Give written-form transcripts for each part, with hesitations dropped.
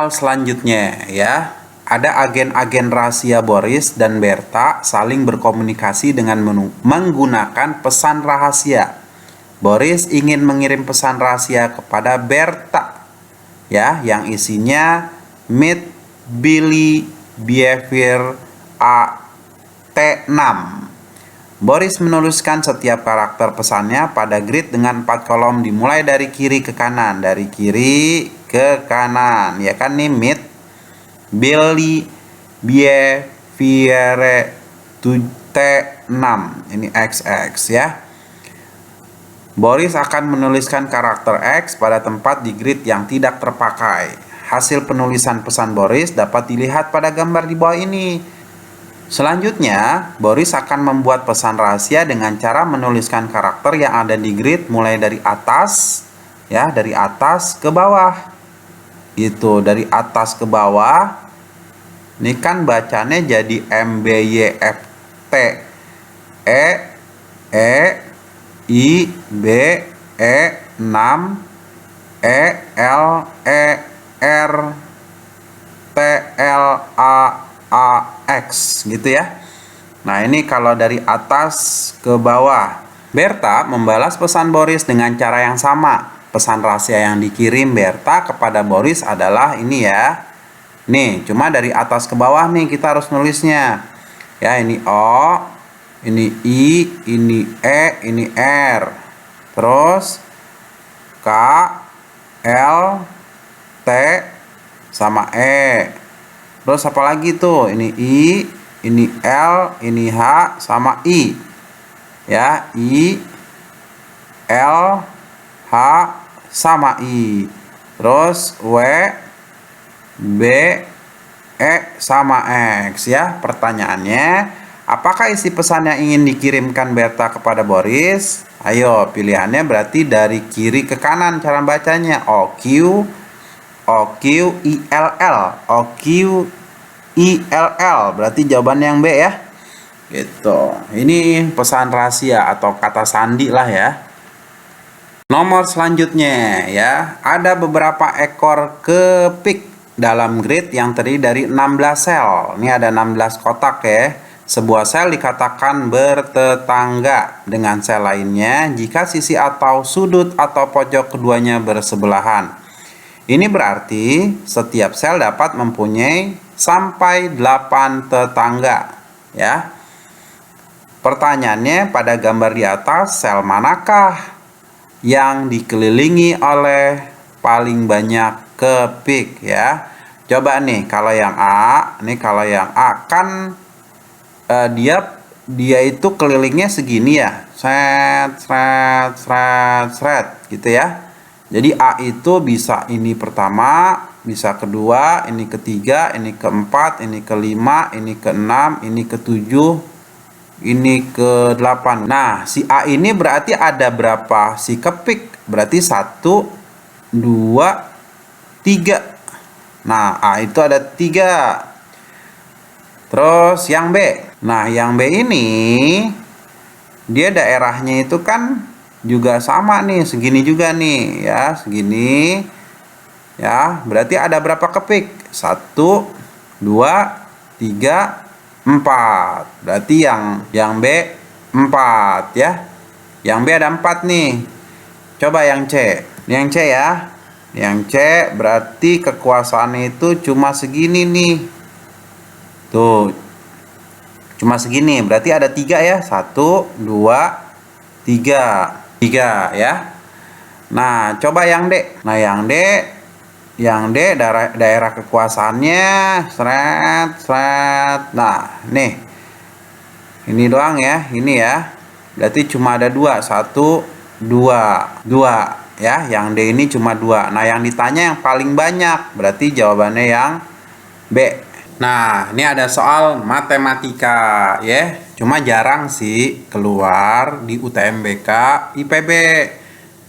Soal selanjutnya ya. Ada agen-agen rahasia Boris dan Berta saling berkomunikasi dengan menggunakan pesan rahasia. Boris ingin mengirim pesan rahasia kepada Berta ya, yang isinya meet Billy behavior AT6. Boris menuliskan setiap karakter pesannya pada grid dengan 4 kolom dimulai dari kiri ke kanan, ya kan nih, meet Billy behavior T6, ini XX ya. Boris akan menuliskan karakter X pada tempat di grid yang tidak terpakai. Hasil penulisan pesan Boris dapat dilihat pada gambar di bawah ini. Selanjutnya, Boris akan membuat pesan rahasia dengan cara menuliskan karakter yang ada di grid mulai dari atas ya, dari atas ke bawah. Gitu, dari atas ke bawah. Ini kan bacanya jadi MBYFT IB 6 TLAAX gitu ya. Nah, ini kalau dari atas ke bawah. Berta membalas pesan Boris dengan cara yang sama. Pesan rahasia yang dikirim Berta kepada Boris adalah ini ya. Nih, cuma dari atas ke bawah nih kita harus nulisnya. Ya, ini O, ini I, ini E, ini R. Terus K, L, T sama E. Terus apa lagi tuh? Ini I, ini L, ini H sama I. Ya, I, L, H sama I. Terus W, B, E sama X ya. Pertanyaannya, apakah isi pesan yang ingin dikirimkan Berta kepada Boris? Ayo, pilihannya berarti dari kiri ke kanan cara bacanya. OQ ILL. OQ ILL. Berarti jawaban yang B ya. Gitu. Ini pesan rahasia atau kata sandi lah ya. Nomor selanjutnya ya, ada beberapa ekor kepik dalam grid yang terdiri dari 16 sel. Ini ada 16 kotak ya. Sebuah sel dikatakan bertetangga dengan sel lainnya jika sisi atau sudut atau pojok keduanya bersebelahan. Ini berarti setiap sel dapat mempunyai sampai 8 tetangga ya. Pertanyaannya, pada gambar di atas sel manakah yang dikelilingi oleh paling banyak kepik ya. Coba nih, kalau yang A, kan dia itu kelilingnya segini ya. Sret gitu ya. Jadi A itu bisa ini pertama, bisa kedua, ini ketiga, ini keempat, ini kelima, ini keenam, ini ketujuh, ini ke-8. Nah, si A ini berarti ada berapa si kepik? Berarti 1, 2, 3. Nah, A itu ada 3. Terus yang B. Nah, yang B ini dia daerahnya itu kan juga sama nih, segini juga nih ya, segini. Ya, berarti ada berapa kepik? 1, 2, 3, 4. Berarti yang B 4 ya. Yang B ada 4 nih. Coba yang C. Yang C ya. Yang C berarti kekuasaannya itu cuma segini nih. Tuh. Cuma segini. Berarti ada 3 ya. 1, 2, 3. 3 ya. Nah, coba yang D. Nah, yang D daerah kekuasaannya seret. Nah, nih. Ini doang ya, ini ya. Berarti cuma ada 2, 1, 2 ya. Yang D ini cuma 2. Nah, yang ditanya yang paling banyak, berarti jawabannya yang B. Nah, ini ada soal matematika ya. Cuma jarang sih keluar di UTMBK IPB.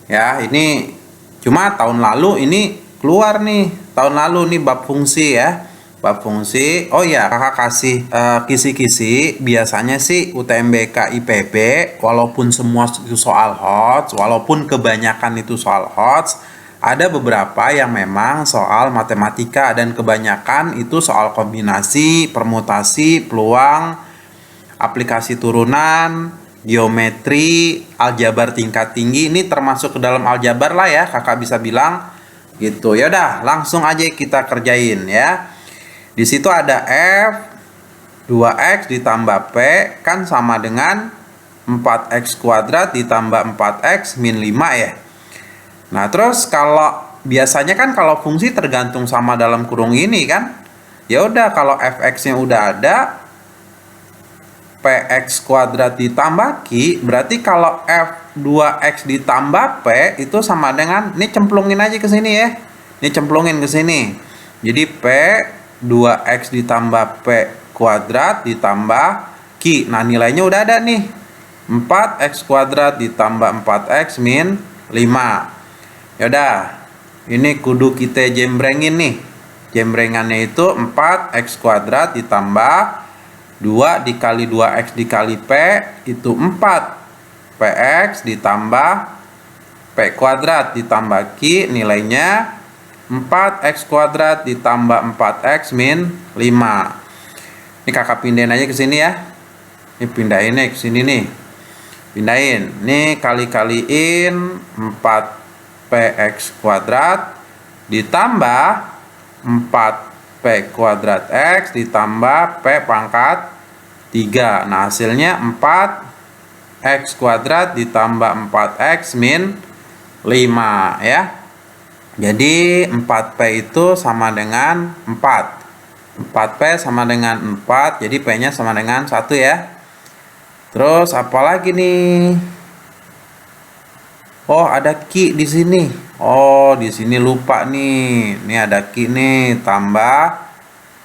Ya, ini cuma tahun lalu ini keluar nih, tahun lalu nih bab fungsi ya. Bab fungsi. Oh ya, kakak kasih kisi-kisi. Biasanya sih UTMBK IPB walaupun semua itu soal HOTS, walaupun kebanyakan itu soal HOTS, Ada beberapa yang memang soal matematika dan kebanyakan itu soal kombinasi, permutasi, peluang, aplikasi turunan, geometri, aljabar tingkat tinggi. Ini termasuk ke dalam aljabar lah ya, kakak bisa bilang gitu. Ya udah, langsung aja kita kerjain ya. Di situ ada F 2x ditambah P kan sama dengan 4x kuadrat ditambah 4x min 5 ya. Nah, terus kalau biasanya kan kalau fungsi tergantung sama dalam kurung ini kan. Ya udah, kalau fx-nya udah ada, px kuadrat ditambah q, berarti kalau f2x ditambah p itu sama dengan, ini cemplungin aja ke sini ya. Ini cemplungin ke sini. Jadi p 2x ditambah p kuadrat ditambah q. Nah, nilainya udah ada nih. 4x kuadrat ditambah 4x min 5. Yaudah, ini kudu kita jembrengin nih. Jembrengannya itu 4x kuadrat ditambah 2 dikali 2x dikali p itu 4 px ditambah p kuadrat ditambah q, nilainya 4x kuadrat ditambah 4x min 5. Ini kakak pindahin aja ke sini ya. Ini pindahin nih ke sini nih. Pindahin. Nih kali-kaliin 4 px kuadrat ditambah 4p kuadrat x ditambah p pangkat 3. Nah, hasilnya 4x kuadrat ditambah 4x min 5 ya. Jadi 4p itu sama dengan 4. 4p sama dengan 4, jadi p-nya sama dengan 1 ya. Terus apalagi nih? Oh, ada Q di sini. Oh, di sini lupa nih. Ini ada Q nih, tambah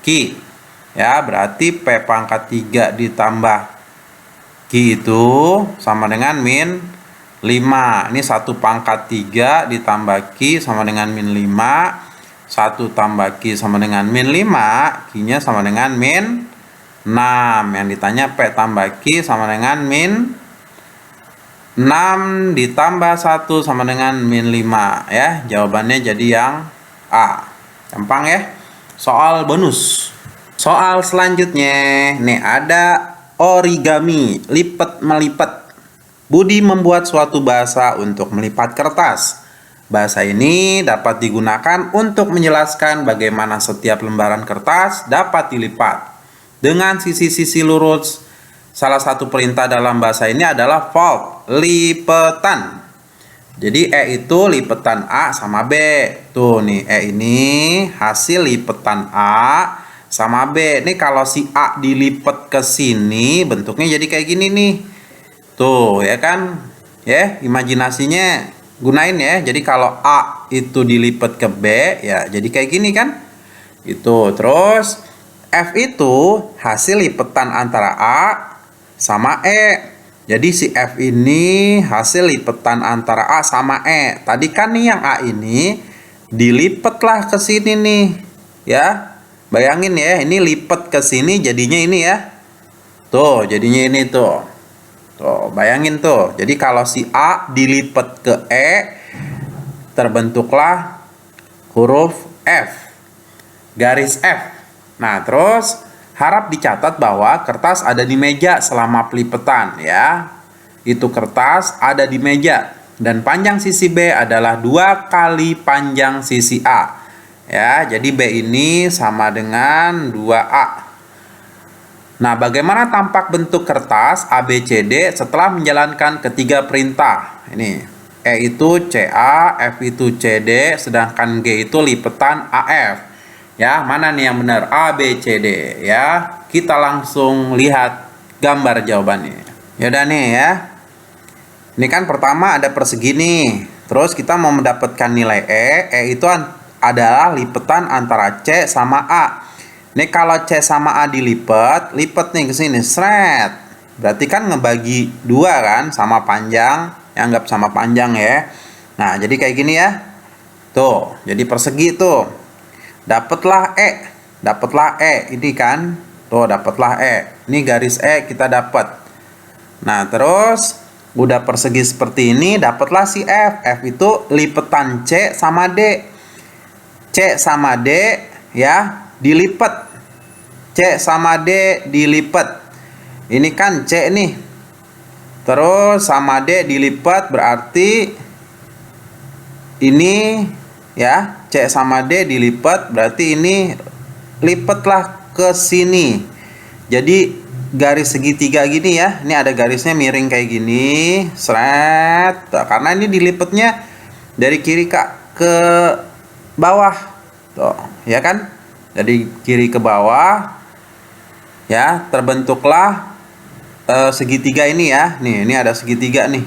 Q. Ya, berarti P pangkat 3 ditambah Q itu sama dengan min 5. Ini 1 pangkat 3 ditambah Q sama dengan min 5. 1 tambah Q sama dengan min 5. Q-nya sama dengan min 6. Yang ditanya P tambah Q sama dengan min 6 ditambah 1 sama dengan min 5 ya. Jawabannya jadi yang A. Gampang ya. Soal bonus. Soal selanjutnya, nih ada origami, lipat melipat. Budi membuat suatu bahasa untuk melipat kertas. Bahasa ini dapat digunakan untuk menjelaskan bagaimana setiap lembaran kertas dapat dilipat dengan sisi-sisi lurus. Salah satu perintah dalam bahasa ini adalah fold, lipetan. Jadi E itu lipetan A sama B. Tuh nih, E ini hasil lipetan A sama B. Nih kalau si A dilipat ke sini, bentuknya jadi kayak gini nih. Tuh, ya kan? Ya, imajinasinya gunain ya. Jadi kalau A itu dilipat ke B, ya jadi kayak gini kan? Itu. Terus F itu hasil lipetan antara A sama E. Jadi si F ini hasil lipetan antara A sama E. Tadi kan nih yang A ini dilipetlah ke sini nih. Ya. Bayangin ya, ini lipat ke sini jadinya ini ya. Tuh, jadinya ini tuh. Tuh, bayangin tuh. Jadi kalau si A dilipat ke E, terbentuklah huruf F. Garis F. Nah, terus harap dicatat bahwa kertas ada di meja selama pelipetan ya. Itu kertas ada di meja dan panjang sisi B adalah 2 kali panjang sisi A. Ya, jadi B ini sama dengan 2A. Nah, bagaimana tampak bentuk kertas ABCD setelah menjalankan ketiga perintah? Ini E itu CA, F itu CD, sedangkan G itu lipetan AF. Ya, mana nih yang benar? A, B, C, D. Ya, kita langsung lihat gambar jawabannya. Yaudah nih ya. Ini kan pertama ada persegi nih. Terus kita mau mendapatkan nilai E. E itu adalah lipetan antara C sama A. Nih kalau C sama A dilipat, lipat nih ke sini, seret. Berarti kan ngebagi 2 kan, sama panjang. Anggap sama panjang ya. Nah, jadi kayak gini ya. Tuh, jadi persegi tuh. Dapatlah E ini kan. Tuh, dapatlah E. Ini garis E kita dapat. Nah, terus Udah persegi seperti ini, dapatlah si F. F itu lipetan C sama D. C sama D ya, dilipat. C sama D dilipat. Ini kan C nih. Terus sama D dilipat, berarti ini ya, C sama D dilipat, berarti ini lipatlah ke sini. Jadi garis segitiga gini ya, ini ada garisnya miring kayak gini, seret. Karena ini dilipatnya dari kiri ke bawah, tuh, ya kan? Dari kiri ke bawah, ya, terbentuklah segitiga ini ya. Nih, ini ada segitiga nih.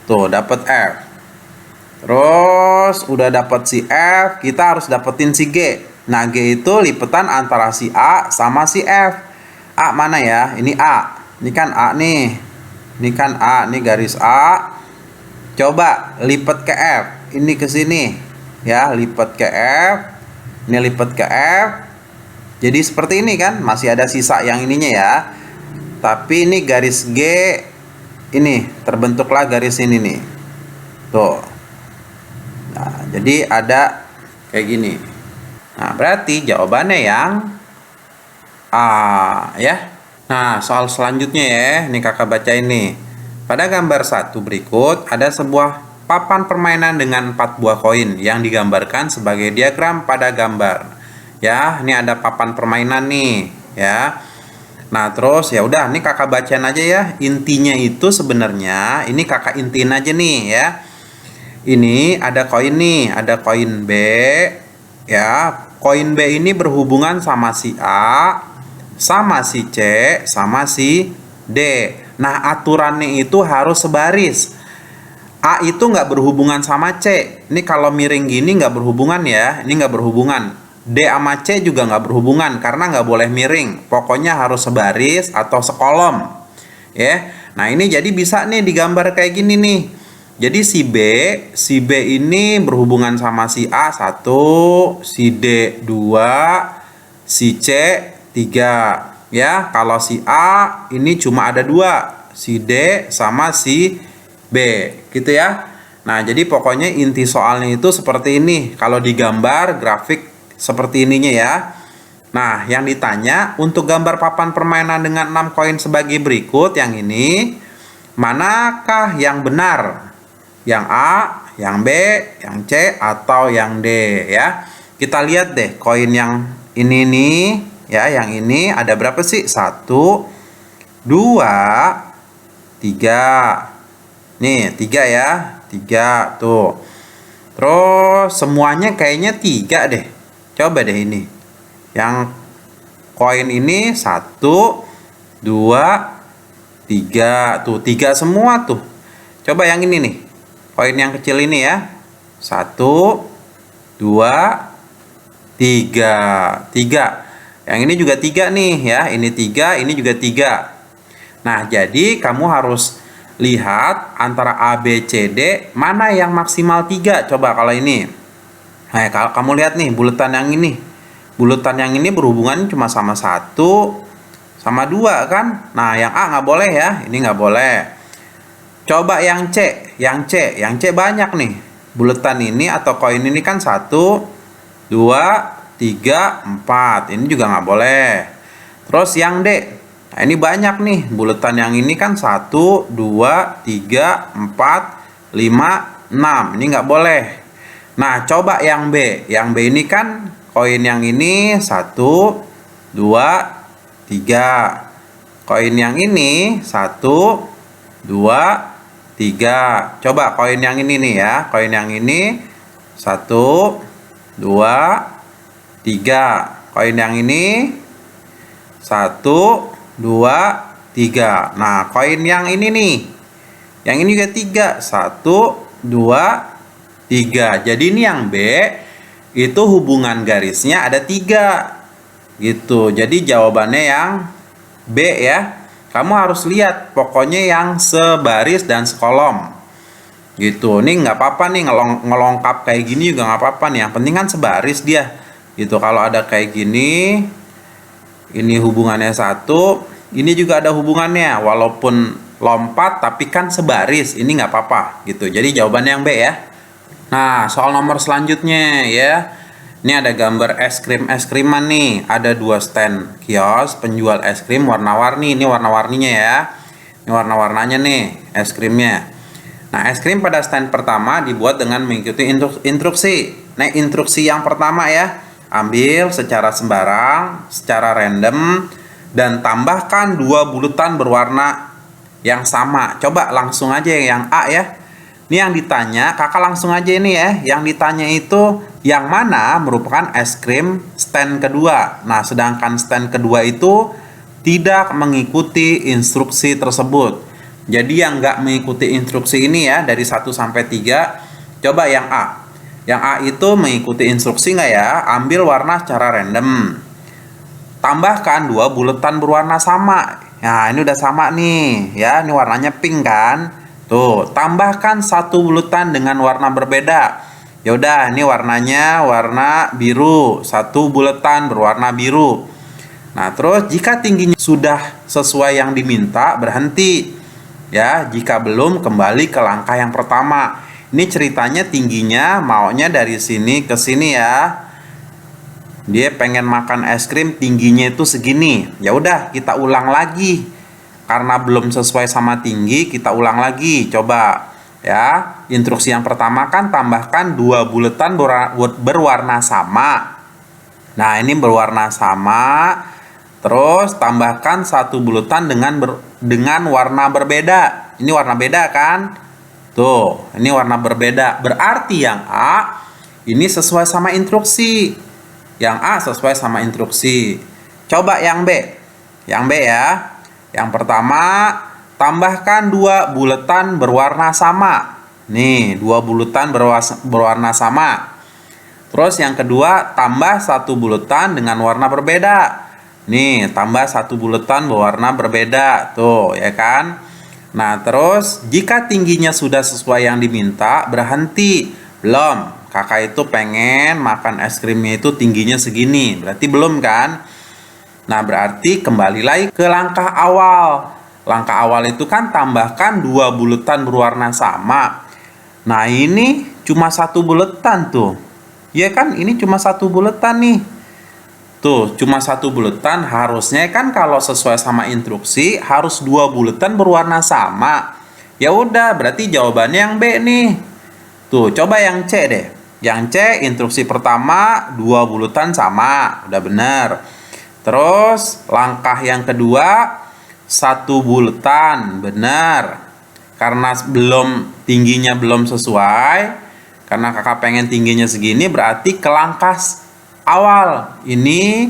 Tuh, dapat F. Terus udah dapat si F, kita harus dapetin si G. Nah, G itu lipatan antara si A sama si F. A mana ya? Ini A. Ini kan A nih. Ini kan A, ini garis A. Coba lipat ke F. Ini ke sini. Ya, lipat ke F. Ini lipat ke F. Jadi seperti ini kan, masih ada sisa yang ininya ya. Tapi ini garis G, ini terbentuklah garis ini nih. Tuh. Nah, jadi ada kayak gini. Nah, berarti jawabannya yang A ya. Nah, soal selanjutnya ya, ini kakak baca ini. Pada gambar 1 berikut ada sebuah papan permainan dengan 4 buah koin yang digambarkan sebagai diagram pada gambar. Ya, ini ada papan permainan nih, ya. Nah, terus ya udah, ini kakak bacain aja ya. Intinya itu sebenarnya ini kakak intiin aja nih ya. Ini ada koin nih, ada koin B, ya. Koin B ini berhubungan sama si A, sama si C, sama si D. Nah, aturannya itu harus sebaris. A itu nggak berhubungan sama C. Ini kalau miring gini nggak berhubungan ya. Ini nggak berhubungan. D sama C juga nggak berhubungan karena nggak boleh miring. Pokoknya harus sebaris atau sekolom. Ya. Nah, ini jadi bisa nih digambar kayak gini nih. Jadi si B ini berhubungan sama si A 1, si D 2, si C 3 ya. Kalau si A ini cuma ada 2, si D sama si B gitu ya. Nah, jadi pokoknya inti soalnya itu seperti ini. Kalau digambar grafik seperti ininya ya. Nah, yang ditanya untuk gambar papan permainan dengan 6 koin sebagai berikut, yang ini manakah yang benar? Yang A, yang B, yang C, atau yang D ya. Kita lihat deh koin yang ini nih. Ya, yang ini ada berapa sih? 1, 2, 3. Nih, 3 ya. 3 tuh. Terus semuanya kayaknya 3 deh. Coba deh ini. Yang koin ini 1, 2, 3. Tuh, 3 semua tuh. Coba yang ini nih. Koin yang kecil ini ya. 1, 2, 3. 3. Yang ini juga 3 nih ya. Ini 3, ini juga 3. Nah, jadi kamu harus lihat antara A, B, C, D mana yang maksimal 3. Coba kalau ini. Nah, kalau kamu lihat nih bulatan yang ini. Bulatan yang ini berhubungan cuma sama 1 sama 2 kan. Nah, yang A nggak boleh ya. Ini nggak boleh. Coba yang C. Yang C banyak nih. Bulatan ini atau koin ini kan 1, 2, 3, 4. Ini juga nggak boleh. Terus yang D. Nah, ini banyak nih. Bulatan yang ini kan 1, 2, 3, 4, 5, 6. Ini nggak boleh. Nah, coba yang B. Yang B ini kan koin yang ini 1, 2, 3. Koin yang ini 1, 2, 3. Coba koin yang ini nih ya. Koin yang ini 1, 2, 3. Koin yang ini 1, 2, 3. Nah, koin yang ini nih. Yang ini juga 3. 1, 2, 3. Jadi ini yang B itu hubungan garisnya ada 3. Gitu. Jadi jawabannya yang B ya. Kamu harus lihat pokoknya yang sebaris dan sekolom. Gitu. Ini nggak apa-apa nih ngelongkap kayak gini juga nggak apa-apa nih. Yang penting kan sebaris dia. Gitu. Kalau ada kayak gini, ini hubungannya 1, ini juga ada hubungannya. Walaupun lompat tapi kan sebaris, ini nggak apa-apa gitu. Jadi jawabannya yang B ya. Nah, soal nomor selanjutnya ya. Ini ada gambar es krim-es-kriman nih. Ada 2 stand kios penjual es krim warna-warni. Ini warna-warninya ya. Ini warna-warnanya nih es krimnya. Nah, es krim pada stand pertama dibuat dengan mengikuti instruksi. Nah, instruksi yang pertama ya. Ambil secara sembarang, secara random, dan tambahkan 2 bulatan berwarna yang sama. Coba langsung aja yang A ya. Ini yang ditanya, kakak langsung aja ini ya. Yang ditanya itu yang mana merupakan es krim stand kedua. Nah, sedangkan stand kedua itu tidak mengikuti instruksi tersebut. Jadi yang nggak mengikuti instruksi ini ya, dari 1 sampai 3, coba yang A. Yang A itu mengikuti instruksi nggak ya? Ambil warna secara random. Tambahkan 2 bulatan berwarna sama. Nah, ini udah sama nih ya, ini warnanya pink kan? Tuh, tambahkan 1 bulatan dengan warna berbeda. Ya udah, ini warnanya warna biru, 1 bulatan berwarna biru. Nah, terus jika tingginya sudah sesuai yang diminta, berhenti. Ya, jika belum, kembali ke langkah yang pertama. Ini ceritanya tingginya maunya dari sini ke sini ya. Dia pengen makan es krim tingginya itu segini. Ya udah, kita ulang lagi. Karena belum sesuai sama tinggi, kita ulang lagi. Coba ya. Instruksi yang pertama kan tambahkan 2 bulatan berwarna sama. Nah, ini berwarna sama. Terus tambahkan 1 bulatan dengan warna berbeda. Ini warna beda kan? Tuh, ini warna berbeda. Berarti yang A ini sesuai sama instruksi. Yang A sesuai sama instruksi. Coba yang B. Yang B ya. Yang pertama, tambahkan 2 bulatan berwarna sama. Nih, 2 bulatan berwarna sama. Terus yang kedua, tambah 1 bulatan dengan warna berbeda. Nih, tambah 1 bulatan berwarna berbeda. Tuh, ya kan? Nah, terus jika tingginya sudah sesuai yang diminta, berhenti. Belum. Kakak itu pengen makan es krimnya itu tingginya segini. Berarti belum kan? Nah, berarti kembali lagi ke langkah awal. Langkah awal itu kan tambahkan 2 bulatan berwarna sama. Nah, ini cuma 1 bulatan tuh. Ya kan, ini cuma 1 bulatan nih. Tuh, cuma 1 bulatan. Harusnya kan kalau sesuai sama instruksi harus 2 bulatan berwarna sama. Ya udah, berarti jawabannya yang B nih. Tuh, coba yang C deh. Yang C, instruksi pertama 2 bulatan sama. Udah bener. Terus langkah yang kedua 1 bulatan, benar. Karena tingginya belum sesuai, karena kakak pengen tingginya segini, berarti ke langkah awal. Ini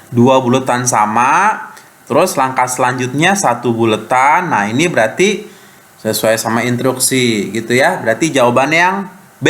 2 bulatan sama. Terus langkah selanjutnya 1 bulatan. Nah, ini berarti sesuai sama instruksi gitu ya. Berarti jawabannya yang B.